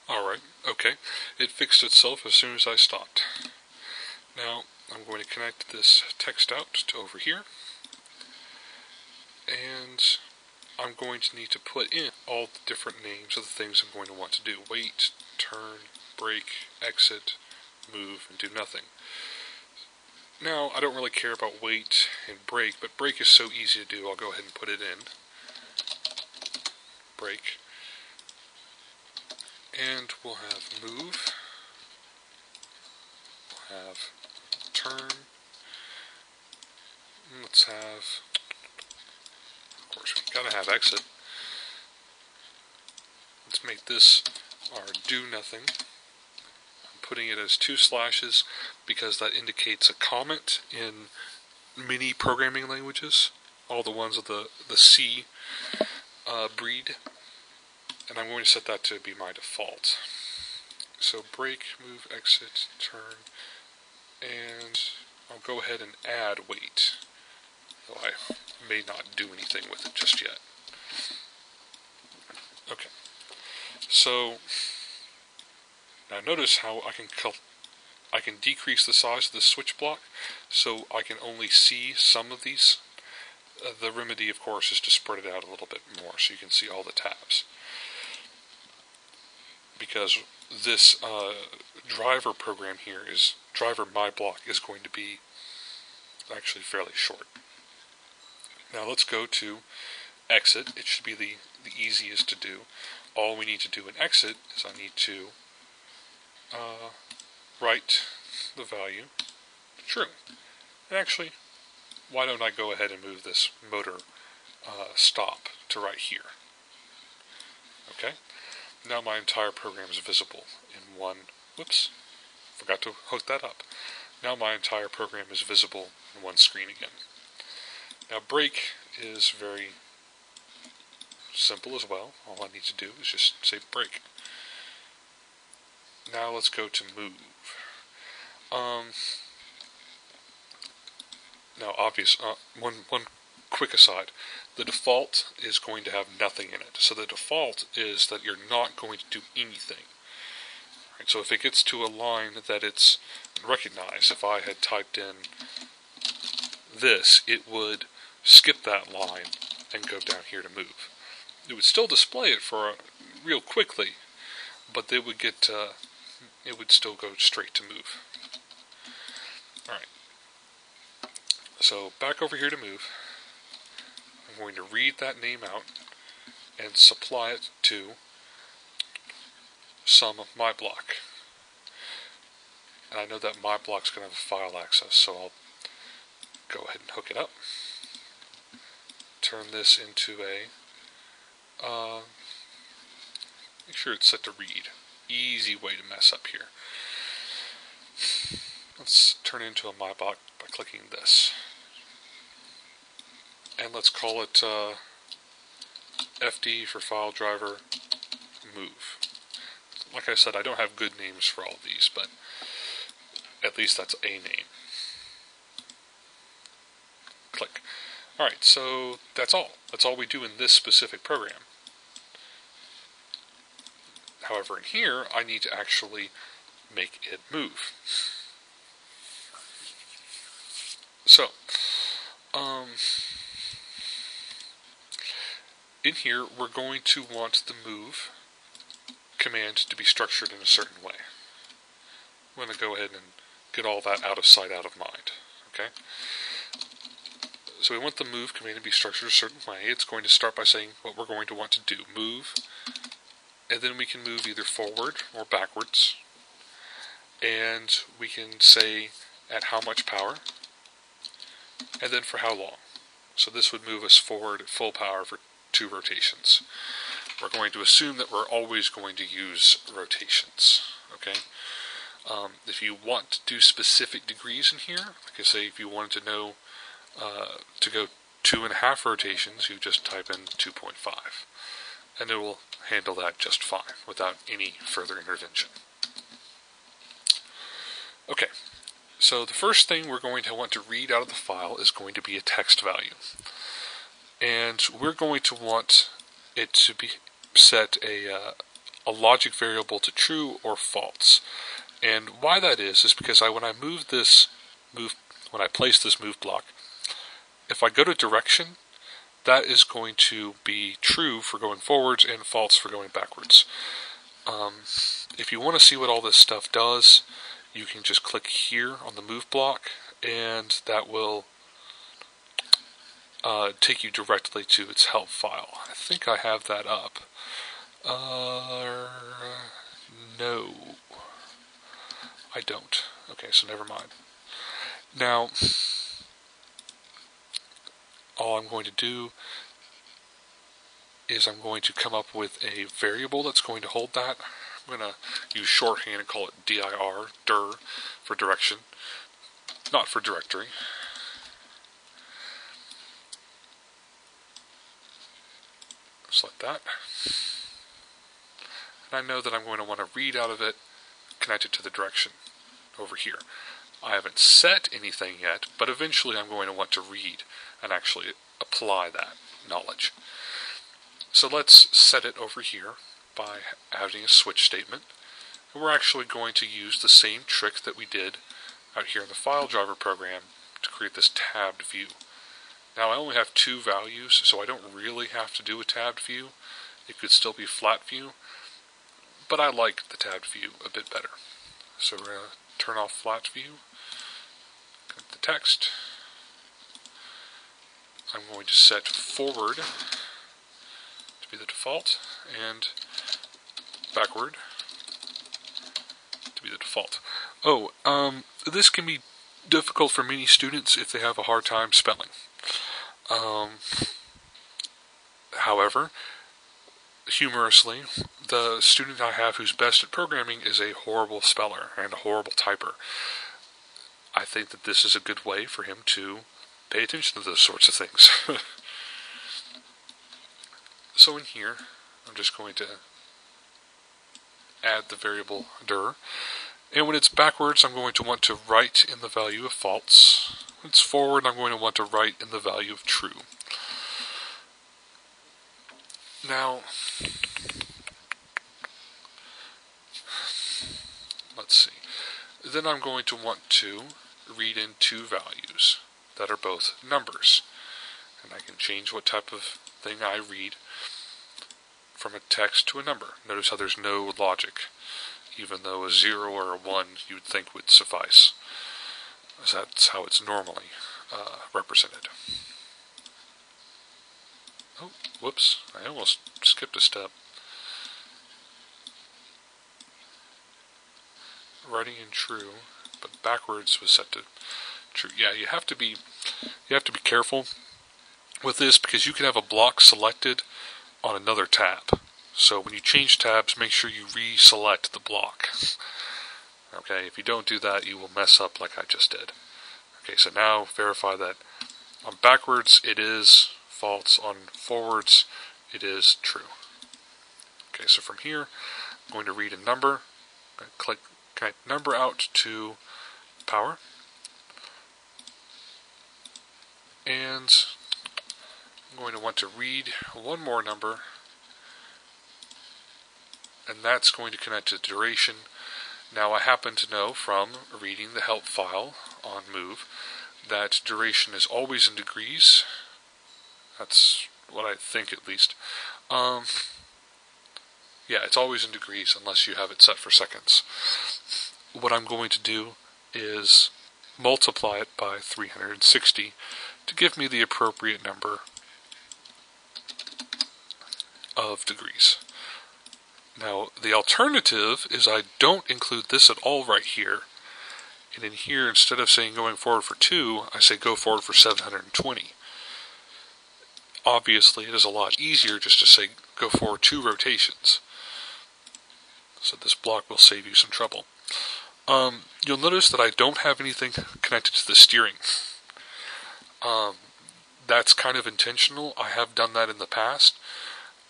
Alright, okay. It fixed itself as soon as I stopped. Now, I'm going to connect this text out to over here. And I'm going to need to put in all the different names of the things I'm going to want to do. Wait, turn, break, exit, move, and do nothing. Now, I don't really care about wait and break, but break is so easy to do, I'll go ahead and put it in. Break. And we'll have move. We'll have turn. And let's have, of course, we gotta have exit. Let's make this our do nothing. I'm putting it as 2 slashes because that indicates a comment in many programming languages, all the ones of the C breed, and I'm going to set that to be my default. So break, move, exit, turn, and I'll go ahead and add wait, though I may not do anything with it just yet. Okay, so now notice how I can decrease the size of the switch block so I can only see some of these. The remedy, of course, is to spread it out a little bit more so you can see all the tabs. Because this driver program here driver my block is going to be actually fairly short. Now let's go to exit. It should be the easiest to do. All we need to do in exit is I need to write the value true. And actually, why don't I go ahead and move this motor stop to right here. Okay? Now my entire program is visible in one, whoops, forgot to hook that up. Now my entire program is visible in one screen again. Now break is very simple as well. All I need to do is just say break. Now let's go to move. Now obvious, one quick aside, the default is going to have nothing in it. So the default is that you're not going to do anything. Right, so if it gets to a line that it's recognized, if I had typed in this, it would skip that line and go down here to move. It would still display it for real quickly, but it would get it would still go straight to move. Alright. So back over here to move. I'm going to read that name out and supply it to some of my block. And I know that my block's going to have a file access, so I'll go ahead and hook it up. Turn this into a make sure it's set to read. Easy way to mess up here. Let's turn it into a my block by clicking this. And let's call it FD for fileDriver move. Like I said, I don't have good names for all of these, but at least that's a name. Click. Alright, so that's all. That's all we do in this specific program. However, in here, I need to actually make it move. So, in here, we're going to want the move command to be structured in a certain way. I'm going to go ahead and get all that out of sight, out of mind. Okay? So we want the move command to be structured a certain way. It's going to start by saying what we're going to want to do. Move, and then we can move either forward or backwards. And we can say at how much power, and then for how long. So this would move us forward at full power for 2 rotations. We're going to assume that we're always going to use rotations. Okay? If you want to do specific degrees in here, like I say, if you wanted to know to go 2.5 rotations, you just type in 2.5, and it will handle that just fine without any further intervention. Okay, so the first thing we're going to want to read out of the file is going to be a text value, and we're going to want it to be set a a logic variable to true or false. And why that is because when I place this move block, if I go to direction, that is going to be true for going forwards and false for going backwards. If you want to see what all this stuff does, you can just click here on the move block, and that will take you directly to its help file. I think I have that up. No, I don't. Okay, so never mind. Now, all I'm going to do is I'm going to come up with a variable that's going to hold that. I'm going to use shorthand and call it dir, for direction, not for directory. Just like that. And I know that I'm going to want to read out of it, connect it to the direction over here. I haven't set anything yet, but eventually I'm going to want to read and actually apply that knowledge. So let's set it over here by adding a switch statement. And we're actually going to use the same trick that we did out here in the fileDriver program to create this tabbed view. Now I only have 2 values, so I don't really have to do a tabbed view. It could still be flat view, but I like the tabbed view a bit better. So we're going to turn off flat view, cut the text. I'm going to set forward to be the default, and backward to be the default. This can be difficult for many students if they have a hard time spelling. However, humorously, the student I have who's best at programming is a horrible speller and a horrible typer. I think that this is a good way for him to pay attention to those sorts of things. So in here, I'm just going to add the variable dir. And when it's backwards, I'm going to want to write in the value of false. When it's forward, I'm going to want to write in the value of true. Now, let's see. Then I'm going to want to read in 2 values that are both numbers. And I can change what type of thing I read from a text to a number. Notice how there's no logic, even though a 0 or a 1 you would think would suffice. That's how it's normally represented. Oh, whoops, I almost skipped a step. Writing in true, but backwards was set to true. Yeah, you have to be careful with this because you can have a block selected on another tab. So when you change tabs, make sure you reselect the block. Okay, if you don't do that, you will mess up like I just did. Okay, so now verify that on backwards it is false, on forwards it is true. Okay, so from here, I'm going to read a number, click connect number out to power, and I'm going to want to read one more number, and that's going to connect to duration. Now I happen to know from reading the help file on move that duration is always in degrees. That's what I think, at least. Yeah, it's always in degrees unless you have it set for seconds. What I'm going to do is multiply it by 360 to give me the appropriate number of degrees. Now, the alternative is I don't include this at all right here. And in here, instead of saying going forward for 2, I say go forward for 720. Obviously, it is a lot easier just to say go forward 2 rotations. So this block will save you some trouble. You'll notice that I don't have anything connected to the steering. That's kind of intentional. I have done that in the past.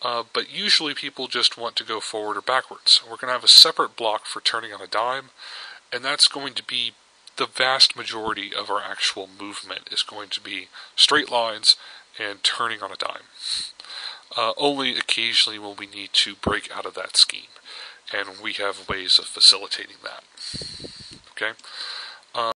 But usually people just want to go forward or backwards. We're going to have a separate block for turning on a dime, and that's going to be the vast majority of our actual movement is going to be straight lines and turning on a dime. Only occasionally will we need to break out of that scheme, and we have ways of facilitating that. Okay,